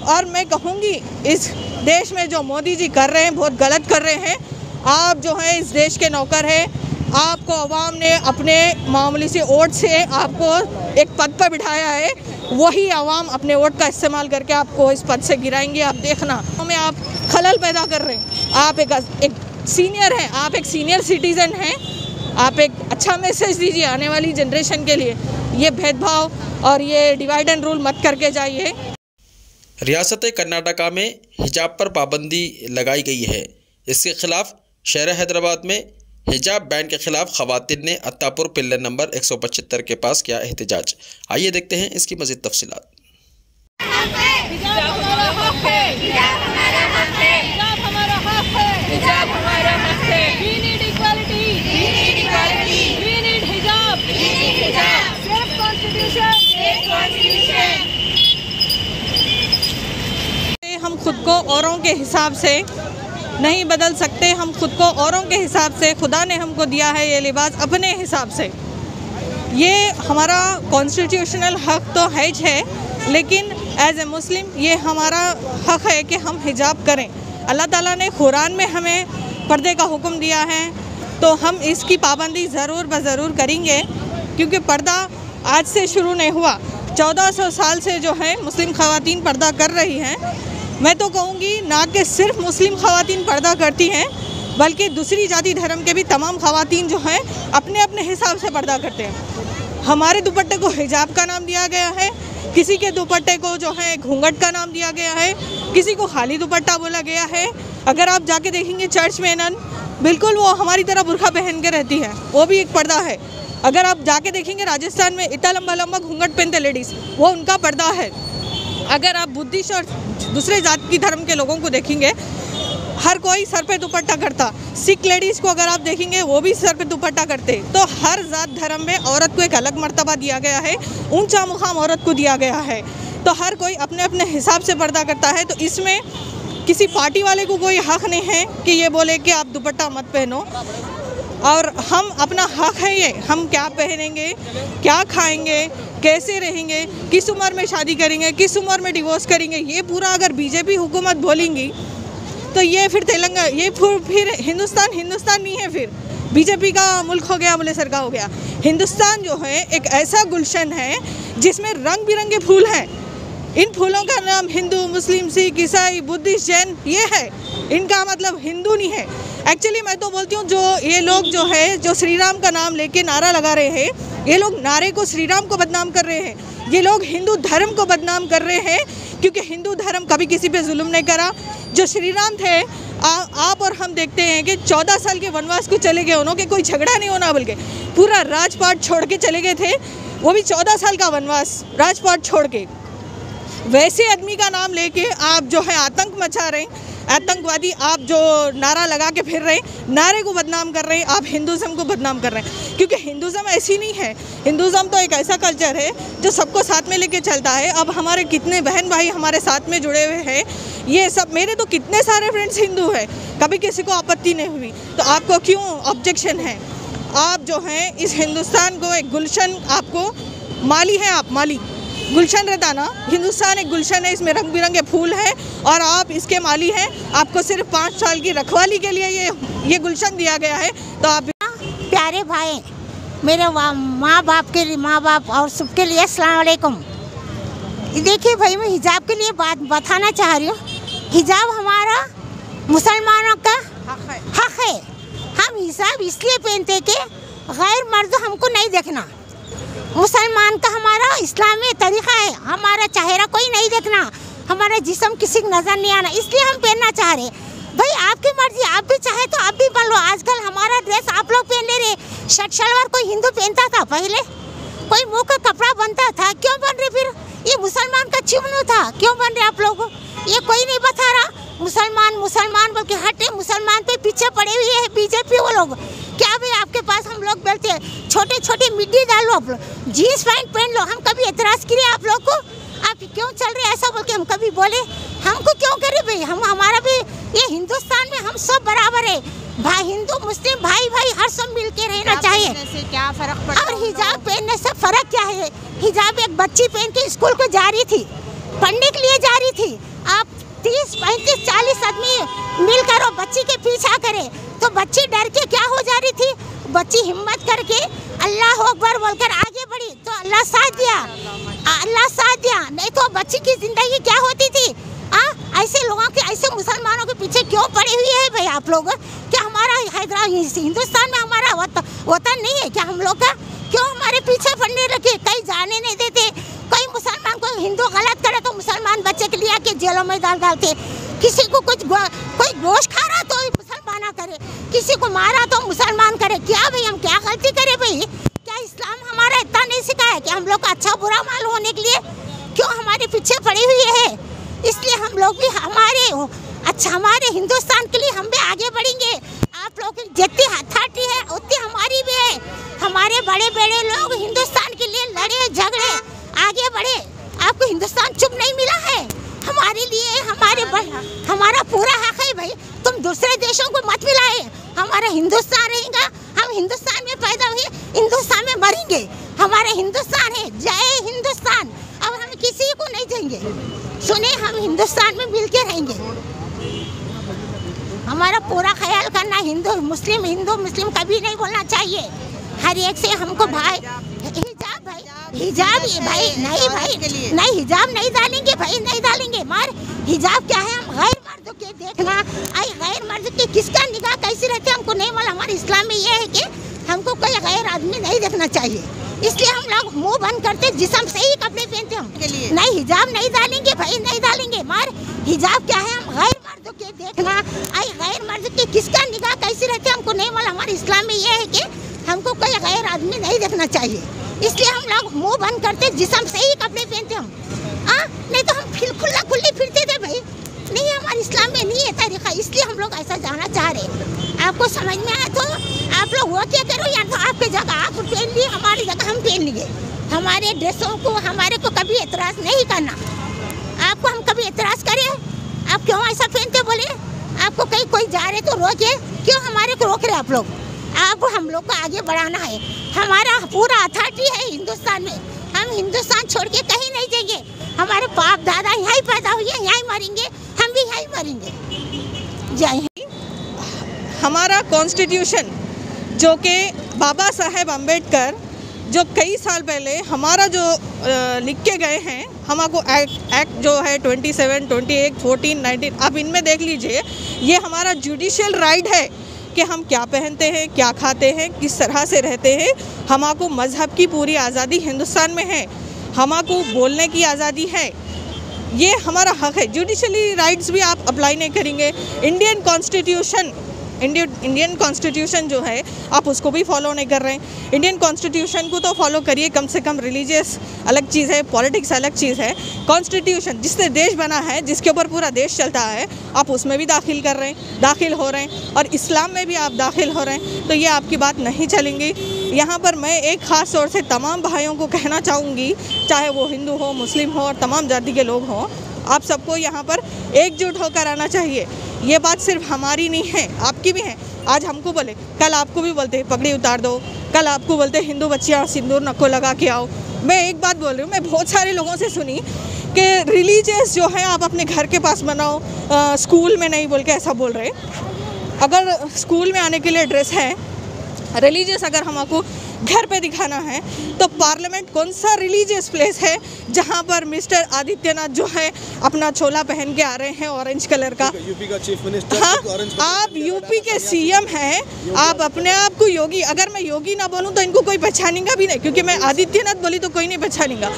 और मैं कहूँगी इस देश में जो मोदी जी कर रहे हैं बहुत गलत कर रहे हैं। आप जो हैं इस देश के नौकर हैं, आपको अवाम ने अपने मामूली से वोट से आपको एक पद पर बिठाया है, वही अवाम अपने वोट का इस्तेमाल करके आपको इस पद से गिराएंगे। आप देखना में आप खलल पैदा कर रहे हैं। आप एक सीनियर हैं, आप एक सीनियर सिटीज़न हैं, आप एक अच्छा मैसेज दीजिए आने वाली जनरेशन के लिए। ये भेदभाव और ये डिवाइड एंड रूल मत करके जाइए। रियासत कर्नाटका में हिजाब पर पाबंदी लगाई गई है। इसके खिलाफ शहर हैदराबाद में हिजाब बैन के खिलाफ खवातीन ने अत्तापुर पिल्लर नंबर 175 के पास किया एहतजाज। आइए देखते हैं इसकी मज़ीद तफसीलात। हम खुद को औरों के हिसाब से नहीं बदल सकते। हम खुद को औरों के हिसाब से, खुदा ने हमको दिया है ये लिबास अपने हिसाब से। ये हमारा कॉन्स्टिट्यूशनल हक तो है, लेकिन एज ए मुस्लिम ये हमारा हक है कि हम हिजाब करें। अल्लाह ताला ने कुरान में हमें पर्दे का हुक्म दिया है, तो हम इसकी पाबंदी ज़रूर ज़रूर करेंगे, क्योंकि पर्दा आज से शुरू नहीं हुआ। 1400 साल से जो है मुस्लिम ख़वातीन पर्दा कर रही हैं। मैं तो कहूँगी ना कि सिर्फ मुस्लिम ख़वातीन पर्दा करती हैं, बल्कि दूसरी जाति धर्म के भी तमाम ख़वातीन जो हैं अपने अपने हिसाब से पर्दा करते हैं। हमारे दुपट्टे को हिजाब का नाम दिया गया है, किसी के दुपट्टे को जो है घूंघट का नाम दिया गया है, किसी को खाली दुपट्टा बोला गया है। अगर आप जाके देखेंगे चर्च में नन बिल्कुल वो हमारी तरह बुर्खा पहन के रहती है, वो भी एक पर्दा है। अगर आप जाके देखेंगे राजस्थान में इतना लंबा लंबा घूंघट पहनते लेडीज़, वो उनका पर्दा है। अगर आप बुद्धिस्ट और दूसरे जाति धर्म के लोगों को देखेंगे, हर कोई सर पे दुपट्टा करता। सिख लेडीज़ को अगर आप देखेंगे वो भी सर पे दुपट्टा करते। तो हर जात धर्म में औरत को एक अलग मर्तबा दिया गया है, ऊंचा मुकाम औरत को दिया गया है। तो हर कोई अपने अपने हिसाब से पर्दा करता है। तो इसमें किसी पार्टी वाले को कोई हक नहीं है कि ये बोले कि आप दुपट्टा मत पहनो। और हम अपना हक है ये, हम क्या पहनेंगे, क्या खाएंगे, कैसे रहेंगे, किस उम्र में शादी करेंगे, किस उम्र में डिवोर्स करेंगे, ये पूरा अगर बीजेपी हुकूमत बोलेंगी तो ये फिर तेलंगाना, ये फिर हिंदुस्तान नहीं है, फिर बीजेपी का मुल्क हो गया, अमृतसर का हो गया। हिंदुस्तान जो है एक ऐसा गुलशन है जिसमें रंग बिरंगे फूल हैं। इन फूलों का नाम हिंदू, मुस्लिम, सिख, ईसाई, बुद्धिस्ट, जैन ये है। इनका मतलब हिंदू नहीं है। एक्चुअली मैं तो बोलती हूँ जो ये लोग जो है जो श्री राम का नाम लेके नारा लगा रहे हैं, ये लोग नारे को श्री राम को बदनाम कर रहे हैं। ये लोग हिंदू धर्म को बदनाम कर रहे हैं, क्योंकि हिंदू धर्म कभी किसी पे जुल्म नहीं करा। जो श्री राम थे, आप और हम देखते हैं कि 14 साल के वनवास को चले गए, उन्होंने कोई झगड़ा नहीं होना, बल्कि पूरा राजपाट छोड़ के चले गए थे, वो भी 14 साल का वनवास राजपाट छोड़ के। वैसे आदमी का नाम लेके आप जो है आतंक मचा रहे हैं, आतंकवादी आप जो नारा लगा के फिर रहे हैं, नारे को बदनाम कर रहे हैं, आप हिंदुज़म को बदनाम कर रहे हैं। क्योंकि हिंदुज़म ऐसी नहीं है। हिंदुज़म तो एक ऐसा कल्चर है जो सबको साथ में लेके चलता है। अब हमारे कितने बहन भाई हमारे साथ में जुड़े हुए हैं, ये सब मेरे तो कितने सारे फ्रेंड्स हिंदू हैं, कभी किसी को आपत्ति नहीं हुई। तो आपको क्यों ऑब्जेक्शन है? आप जो हैं इस हिंदुस्तान को एक गुलशन, आपको माली हैं, आप माली गुलशन रहता ना, हिंदुस्तान एक गुलशन है, इसमें रंग बिरंगे फूल हैं और आप इसके माली हैं। आपको सिर्फ 5 साल की रखवाली के लिए ये गुलशन दिया गया है। तो आप प्यारे भाई, मेरे माँ बाप और सबके लिए अस्सलाम वालेकुम। देखिए भाई, मैं हिजाब के लिए बात बताना चाह रही हूँ। हिजाब हमारा मुसलमानों का हक है। हम हिजाब इसलिए पहनते कि गैर मर्द हमको नहीं देखना। मुसलमान का हमारा इस्लामी तरीका है, हमारा चेहरा कोई नहीं देखना, हमारा जिस्म किसी को नजर नहीं आना, इसलिए हम पहनना चाह रहे। भाई आपकी मर्जी, आप भी चाहे तो आप भी पहन लो। आजकल हमारा ड्रेस आप लोग पहन ले रहे। शर्ट शलवार कोई हिंदू पहनता था पहले, कोई मुँह का कपड़ा बनता था, क्यों बन रहे? फिर ये मुसलमान का चिमनू था, क्यों बन रहे आप लोग? ये कोई नहीं बता रहा। मुसलमान बोल के हटे, मुसलमान पे पीछे पड़े हुए है बीजेपी वो लोग। क्या भाई आपके पास हम लोग बोलते हैं छोटे छोटे मिड्डी डाल लो, जीन्स पैंट पहन लो। हम कभी एतराज़ किए आप लोग को? आप क्यों चल रहे ऐसा बोल के हम कभी बोले? हमको क्यों करे भाई? हम हमारा भी ये हिंदुस्तान में हम सब बराबर है भाई, हिंदू मुस्लिम भाई हर सब मिल के रहना चाहिए। से क्या फर्क पड़ता है? और हिजाब पहनने से फर्क क्या है? हिजाब एक बच्ची पहन के स्कूल को जा रही थी, पढ़ने के लिए जा रही थी। आप 30, 35, 40 आदमी मिलकर वो बच्ची के पीछा करे तो बच्ची डर के क्या हो जा रही थी। बच्ची हिम्मत करके अल्लाह अकबर बोलकर आगे बढ़ी तो अल्लाह साथ दिया, अल्लाह साथ दिया। नहीं तो बच्ची की जिंदगी क्या होती थी। ऐसे लोगों के, ऐसे मुसलमानों के पीछे क्यों पड़े हुए हैं भाई आप लोग। क्या हमारा हैदराबाद हिंदुस्तान में हमारा वतन नहीं है क्या हम लोग का। क्यों हमारे पीछे पड़ने लगे, कहीं जाने नहीं देते। कोई मुसलमान को हिंदू गलत करे तो मुसलमान बच्चे के लिए आके जेलों में डालते। किसी को कोई गोश्त खा रहा तो मुसलमान करे, किसी को मारा तो मुसलमान करे। क्या भाई हम क्या गलती करे भाई। क्या इस्लाम हमारा इतना नहीं सिखाया कि हम लोग का अच्छा बुरा मालूम होने के लिए क्यों हमारे पीछे पड़ी हुई है। इसलिए हम लोग भी हमारे हिंदुस्तान के लिए हम भी आगे बढ़ेंगे। आप लोग की जितनी अथॉरिटी है उतनी हमारी भी है। हमारे बड़े बड़े लोग हिंदुस्तान के लिए लड़े झगड़े आगे बढ़े। आपको हिंदुस्तान चुप नहीं मिला है। हमारे लिए हमारा पूरा हक है भाई। तुम दूसरे देशों को मत मिलाए। हमारा हिंदुस्तान रहेगा, हम हिंदुस्तान में पैदा हुए, हिंदुस्तान में मरेंगे। हमारा हिंदुस्तान है, जय हिंदुस्तान। अब हम किसी को नहीं देंगे। सुने, हम हिंदुस्तान में मिलके रहेंगे। हमारा पूरा ख्याल करना, हिंदू मुस्लिम कभी नहीं बोलना चाहिए। हर एक से हमको भाई हिजाब भाई नहीं हिजाब नहीं डालेंगे भाई, नहीं डालेंगे। मार हिजाब क्या है। हम गैर मर्द के देखना, गैर मर्द के किसका निगाह कैसी रहती है हमको नहीं मालूम। हमारे इस्लाम में ये है कि हमको कोई गैर आदमी नहीं देखना चाहिए। इसलिए हम लोग मुंह बंद करते, जिस्म से ही कपड़े पहनते हम। नहीं हिजाब नहीं डालेंगे भाई, नहीं डालेंगे। मार हिजाब क्या है। हम गैर मर्द के देखना, गैर मर्द के किसका निगाह कैसी रहती है हमको नहीं मालूम। हमारे इस्लाम में ये है कि हमको कोई गैर आदमी नहीं देखना चाहिए। इसलिए हम लोग मुंह बंद करते, जिस्म से ही कपड़े पहनते हम। नहीं तो हम खुले फिरते थे भाई। नहीं, हमारे इस्लाम में नहीं है तरीका। इसलिए हम लोग ऐसा जाना चाह रहे। आपको समझ में आया तो आप लोग वो क्या करो, या तो आपके जगह आप पहन लिए, हमारी जगह हम पहन लिए। हमारे ड्रेसों को हमारे को कभी एतराज़ नहीं करना। आपको हम कभी एतराज़ करें, आप क्यों ऐसा पहनते बोले। आपको कहीं कोई जा रहे तो रोके, क्यों हमारे को रोक रहे आप लोग। आपको हम लोग को आगे बढ़ाना है। हमारा पूरा अथॉरिटी है हिंदुस्तान में। हम हिंदुस्तान छोड़ के कहीं नहीं जाएंगे। हमारे बाप दादा यहीं पैदा हुए, यहीं मरेंगे, हम भी यहीं मरेंगे। जय हिंद। हमारा कॉन्स्टिट्यूशन जो कि बाबा साहेब अम्बेडकर जो कई साल पहले हमारा जो लिख के गए हैं, हमको एक्ट जो है 27, 28, 14, 19, आप इनमें देख लीजिए। ये हमारा जुडिशियल राइट है कि हम क्या पहनते हैं, क्या खाते हैं, किस तरह से रहते हैं। हमको मज़हब की पूरी आज़ादी हिंदुस्तान में है। हमको बोलने की आज़ादी है। ये हमारा हक है। जुडिशली राइट्स भी आप अप्लाई नहीं करेंगे। इंडियन कॉन्स्टिट्यूशन जो है आप उसको भी फॉलो नहीं कर रहे हैं। इंडियन कॉन्स्टिट्यूशन को तो फॉलो करिए कम से कम। रिलीजियस अलग चीज़ है, पॉलिटिक्स अलग चीज़ है। कॉन्स्टिट्यूशन जिससे देश बना है, जिसके ऊपर पूरा देश चलता है, आप उसमें भी दाखिल हो रहे हैं और इस्लाम में भी आप दाखिल हो रहे हैं। तो ये आपकी बात नहीं चलेंगी। यहाँ पर मैं एक ख़ास तौर से तमाम भाइयों को कहना चाहूँगी, चाहे वो हिंदू हो, मुस्लिम हो और तमाम जाति के लोग हों, आप सबको यहाँ पर एकजुट होकर आना चाहिए। ये बात सिर्फ हमारी नहीं है, आपकी भी है। आज हमको बोले, कल आपको भी बोलते पगड़ी उतार दो, कल आपको बोलते हिंदू बच्चियाँ सिंदूर नक्को लगा के आओ। मैं एक बात बोल रही हूँ, मैं बहुत सारे लोगों से सुनी कि रिलीजियस जो है आप अपने घर के पास बनाओ, स्कूल में नहीं बोल के ऐसा बोल रहे। अगर स्कूल में आने के लिए ड्रेस है, रिलीजियस अगर हमको घर पे दिखाना है, तो पार्लियामेंट कौन सा रिलीजियस प्लेस है जहां पर मिस्टर आदित्यनाथ जो है अपना छोला पहन के आ रहे हैं ऑरेंज कलर का। यूपी का चीफ मिनिस्टर। हाँ, आप यूपी के सीएम हैं, आप अपने आप को योगी, अगर मैं योगी ना बोलूं तो इनको कोई पहचानेगा भी नहीं, क्योंकि मैं आदित्यनाथ बोली तो कोई नहीं पहचानेगा।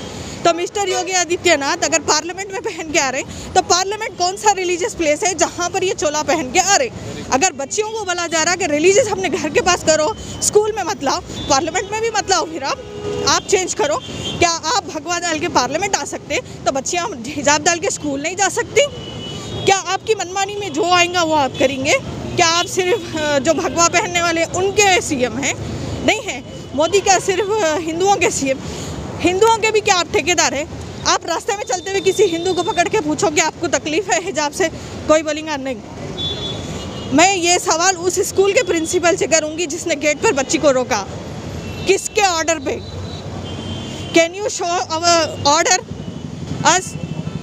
तो मिस्टर योगी आदित्यनाथ अगर पार्लियामेंट में पहन के आ रहे हैं, तो पार्लियामेंट कौन सा रिलीजियस प्लेस है जहां पर ये चोला पहन के आ रहे। अगर बच्चियों को बोला जा रहा है कि रिलीजियस अपने घर के पास करो, स्कूल में मत लाओ, पार्लियामेंट में भी मत लाओ, फिर आप चेंज करो। क्या आप भगवा डाल के पार्लियामेंट आ सकते, तो बच्चियाँ हिजाब डाल के स्कूल नहीं जा सकती? क्या आपकी मनमानी में जो आएगा वो आप करेंगे? क्या आप सिर्फ जो भगवा पहनने वाले उनके सीएम हैं? नहीं है। मोदी क्या सिर्फ हिंदुओं के सीएम? हिंदुओं के भी क्या आप ठेकेदार हैं? आप रास्ते में चलते हुए किसी हिंदू को पकड़ के पूछो कि आपको तकलीफ़ है हिजाब से, कोई बोलेगा नहीं। मैं ये सवाल उस स्कूल के प्रिंसिपल से करूँगी जिसने गेट पर बच्ची को रोका, किसके ऑर्डर पे? Can you show our order us?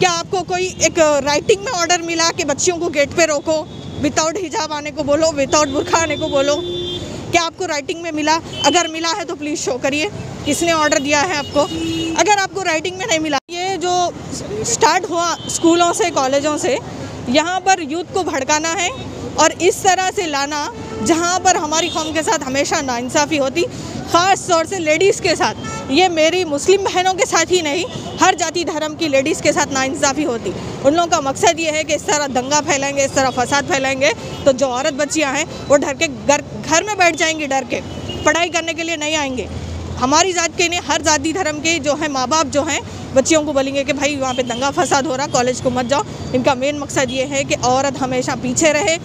क्या आपको कोई एक राइटिंग में ऑर्डर मिला कि बच्चियों को गेट पे रोको, विदाउट हिजाब आने को बोलो, विदाउट बुर्खा आने को बोलो? क्या आपको राइटिंग में मिला? अगर मिला है तो प्लीज़ शो करिए, किसने ऑर्डर दिया है आपको? अगर आपको राइटिंग में नहीं मिला, ये जो स्टार्ट हुआ स्कूलों से, कॉलेजों से, यहाँ पर यूथ को भड़काना है और इस तरह से लाना जहाँ पर हमारी कौम के साथ हमेशा नाइंसाफ़ी होती, ख़ास तौर से लेडीज़ के साथ। ये मेरी मुस्लिम बहनों के साथ ही नहीं, हर जाति धर्म की लेडीज़ के साथ नाइंसाफ़ी होती। उन लोगों का मकसद ये है कि इस तरह दंगा फैलाएंगे, इस तरह फसाद फैलाएंगे, तो जो औरत बच्चियाँ हैं वो डर के घर में बैठ जाएंगी, डर के पढ़ाई करने के लिए नहीं आएंगे। हमारी जात के नहीं, हर जाति धर्म के जो है माँ बाप जो हैं बच्चियों को बोलेंगे कि भाई वहाँ पे दंगा फसाद हो रहा, कॉलेज को मत जाओ। इनका मेन मकसद ये है कि औरत हमेशा पीछे रहे,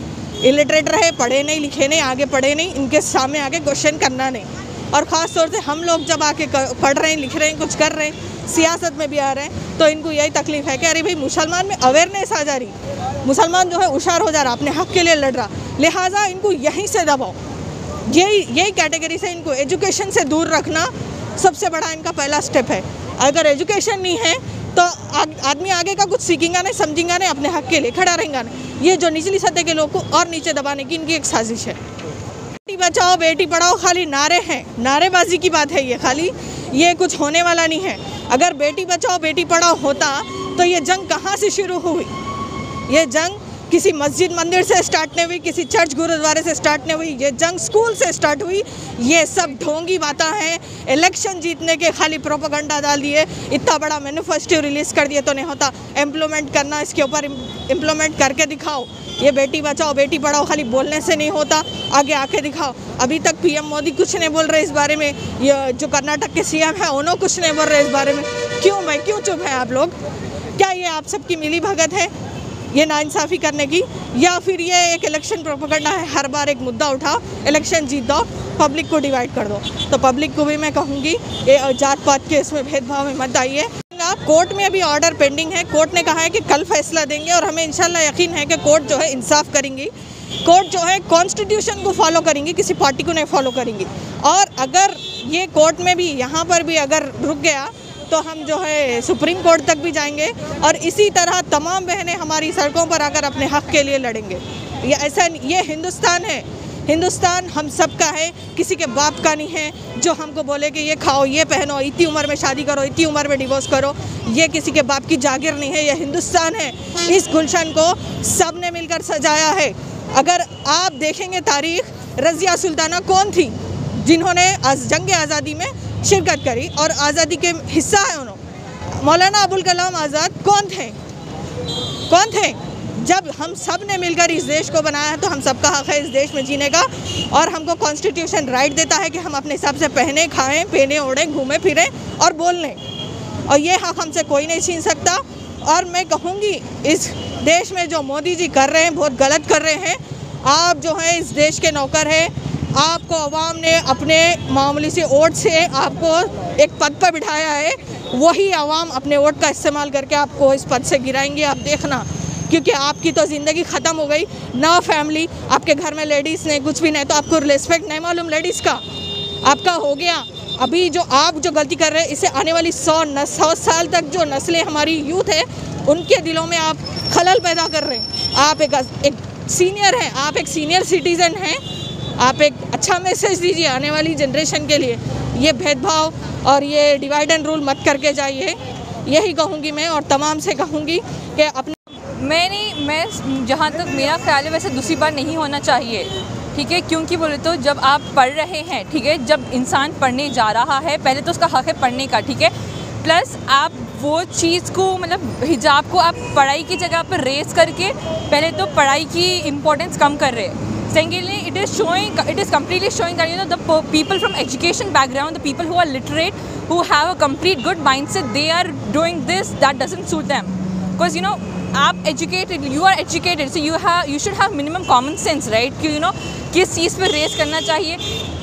इलिटरेट रहे, पढ़े नहीं, लिखे नहीं, आगे पढ़े नहीं, इनके सामने आके क्वेश्चन करना नहीं। और ख़ास तौर से हम लोग जब आके पढ़ रहे हैं, लिख रहे हैं, कुछ कर रहे हैं, सियासत में भी आ रहे हैं, तो इनको यही तकलीफ़ है कि अरे भाई मुसलमान में अवेयरनेस आ जा रही, मुसलमान जो है होशियार हो जा रहा, अपने हक़ के लिए लड़ रहा, लिहाजा इनको यहीं से दबाओ। यही कैटेगरी से इनको एजुकेशन से दूर रखना सबसे बड़ा इनका पहला स्टेप है। अगर एजुकेशन नहीं है तो आदमी आगे का कुछ सीखेगा नहीं, समझेगा नहीं, अपने हक़ के लिए खड़ा रहेगा नहीं। ये जो निचली सतह के लोग को और नीचे दबाने की इनकी एक साजिश है। बेटी बचाओ बेटी पढ़ाओ खाली नारे हैं, नारेबाजी की बात है ये, खाली ये कुछ होने वाला नहीं है। अगर बेटी बचाओ बेटी पढ़ाओ होता तो ये जंग कहाँ से शुरू हुई? ये जंग किसी मस्जिद मंदिर से स्टार्ट नहीं हुई, किसी चर्च गुरुद्वारे से स्टार्ट नहीं हुई, ये जंग स्कूल से स्टार्ट हुई। ये सब ढोंगी बातें हैं, इलेक्शन जीतने के खाली प्रोपेगेंडा डाल दिए, इतना बड़ा मैनिफेस्टो रिलीज़ कर दिए तो नहीं होता। इम्प्लीमेंट करना, इसके ऊपर इम्प्लीमेंट करके दिखाओ। ये बेटी बचाओ बेटी पढ़ाओ खाली बोलने से नहीं होता, आगे आके दिखाओ। अभी तक पीएम मोदी कुछ नहीं बोल रहे इस बारे में, ये जो कर्नाटक के सीएम है उन्होंने कुछ नहीं बोल रहे इस बारे में। क्यों भाई, क्यों चुप है आप लोग? क्या ये आप सबकी मिली भगत है ये नाइंसाफ़ी करने की, या फिर ये एक इलेक्शन प्रोपेगेंडा है, हर बार एक मुद्दा उठाओ, इलेक्शन जीत दो, पब्लिक को डिवाइड कर दो? तो पब्लिक को भी मैं कहूँगी ये जात पात के इसमें भेदभाव में मत आइए। कोर्ट में अभी ऑर्डर पेंडिंग है, कोर्ट ने कहा है कि कल फैसला देंगे और हमें इंशाल्लाह यकीन है कि कोर्ट जो है इंसाफ करेंगी, कोर्ट जो है कॉन्स्टिट्यूशन को फॉलो करेंगी, किसी पार्टी को नहीं फॉलो करेंगी। और अगर ये कोर्ट में भी यहाँ पर भी अगर रुक गया तो हम जो है सुप्रीम कोर्ट तक भी जाएंगे और इसी तरह तमाम बहनें हमारी सड़कों पर आकर अपने हक़ के लिए लड़ेंगे। ये ऐसा, ये हिंदुस्तान है, हिंदुस्तान हम सब का है, किसी के बाप का नहीं है जो हमको बोले कि ये खाओ, ये पहनो, इतनी उम्र में शादी करो, इतनी उम्र में डिवोर्स करो। ये किसी के बाप की जागीर नहीं है, ये हिंदुस्तान है। इस गुलशन को सब ने मिलकर सजाया है। अगर आप देखेंगे तारीख़, रज़िया सुल्ताना कौन थी जिन्होंने जंग आज़ादी में शिरकत करी और आज़ादी के हिस्सा है उन्होंने? मौलाना अबुल कलाम आज़ाद कौन थे? कौन थे? जब हम सब ने मिलकर इस देश को बनाया है तो हम सबका हक़ है इस देश में जीने का, और हमको कॉन्स्टिट्यूशन राइट देता है कि हम अपने हिसाब से पहने, खाएं, पहने, ओढ़ें, घूमें फिरें और बोलें, और ये हक़ हमसे कोई नहीं छीन सकता। और मैं कहूँगी इस देश में जो मोदी जी कर रहे हैं बहुत गलत कर रहे हैं। आप जो हैं इस देश के नौकर हैं, आपको अवाम ने अपने मामूली से वोट से आपको एक पद पर बिठाया है, वही अवाम अपने वोट का इस्तेमाल करके आपको इस पद से गिराएंगे, आप देखना। क्योंकि आपकी तो ज़िंदगी ख़त्म हो गई ना, फैमिली, आपके घर में लेडीज़ नहीं, कुछ भी नहीं, तो आपको रिस्पेक्ट नहीं मालूम लेडीज़ का, आपका हो गया। अभी जो आप जो गलती कर रहे हैं, इससे आने वाली 100 साल तक जो नस्लें हमारी यूथ है उनके दिलों में आप खलल पैदा कर रहे हैं। आप एक सीनियर हैं, आप एक सीनियर सिटीज़न हैं, आप एक अच्छा मैसेज दीजिए आने वाली जनरेशन के लिए। ये भेदभाव और ये डिवाइड एंड रूल मत करके जाइए, यही कहूँगी मैं, और तमाम से कहूँगी कि अपने मैं जहाँ तक मेरा ख्याल है वैसे दूसरी बार नहीं होना चाहिए, ठीक है। क्योंकि बोले तो जब आप पढ़ रहे हैं, ठीक है, जब इंसान पढ़ने जा रहा है पहले तो उसका हक़ है पढ़ने का, ठीक है। प्लस आप वो चीज़ को, मतलब हिजाब को आप पढ़ाई की जगह पर रेस करके पहले तो पढ़ाई की इम्पोर्टेंस कम कर रहे हैं। Secondly, it is completely showing that, you know, the people from education background, the people who are literate, who have a complete good mindset, they are doing this, that doesn't suit them. Because, you know, you are educated, so you should have minimum common sense, right? कि, you know, किस चीज़ पे race करना चाहिए.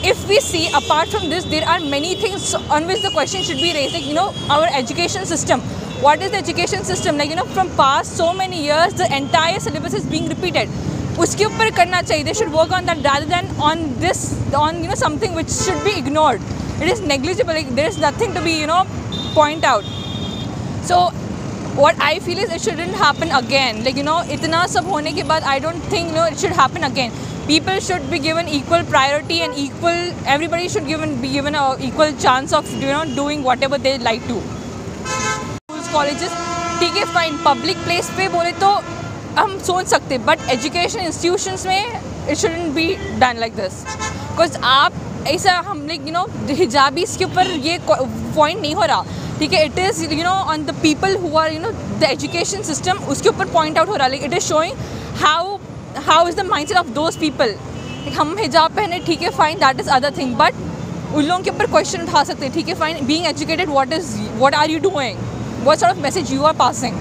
If we see, apart from this, there are many things on which the question should be raised. Like, you know, our education system. What is the education system? Like, you know, from past so many years, the entire syllabus is being repeated. उसके ऊपर करना चाहिए. They should work on that rather than on this, on, you know, something which should be ignored. It is negligible. Like, there is nothing to be, you know, point out. So what I feel is it shouldn't happen again. Like, you know, इतना सब होने के बाद I don't think, you know, it should happen again. People should be given equal priority and equal, everybody should be given a equal chance of, you know, doing whatever they like to. Schools, colleges, ठीक है fine, public place पे बोले तो हम सोच सकते, but education institutions में it shouldn't be done like this. Because आप ऐसा हम लाइक, यू नो, हिजाबी इसके ऊपर ये पॉइंट नहीं हो रहा, ठीक है. It is, you know, on the people who are, you know, the education system, उसके ऊपर पॉइंट आउट हो रहा है. Like it is showing how is the mindset of those people. हम हिजाब पहने, ठीक है fine, that is other thing, but उन लोगों के ऊपर क्वेश्चन उठा सकते हैं, ठीक है fine. Being educated, what are you doing, what sort of message you are passing.